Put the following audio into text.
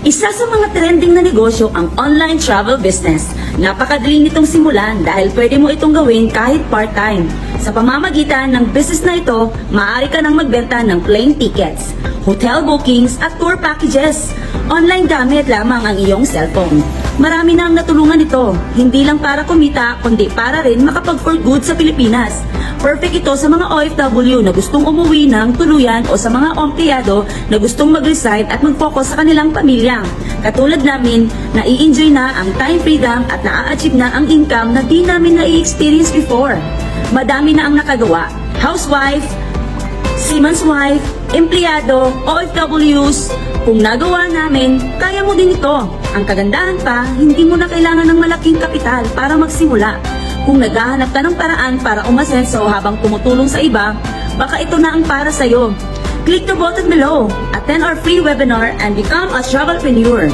Isa sa mga trending na negosyo ang online travel business. Napakadali nitong simulan dahil pwede mo itong gawin kahit part-time. Sa pamamagitan ng business na ito, maaari ka nang magbenta ng plane tickets, hotel bookings at tour packages. Online gamit lamang ang iyong cellphone. Marami na ang natulungan ito, hindi lang para kumita kundi para rin makapag-for good sa Pilipinas. Perfect ito sa mga OFW na gustong umuwi ng tuluyan o sa mga empleyado na gustong mag-resign at mag-focus sa kanilang pamilya. Katulad namin, nai-enjoy na ang time freedom at na-achieve na ang income na di namin nai-experience before. Madami na ang nakagawa. Housewife, seaman's wife, empleyado, OFWs. Kung nagawa namin, kaya mo din ito. Ang kagandahan pa, hindi mo na kailangan ng malaking kapital para magsimula. Kung naghahanap ka ng paraan para umasenso habang tumutulong sa iba, baka ito na ang para sa'yo. Click the button below, attend our free webinar, and become a travelpreneur.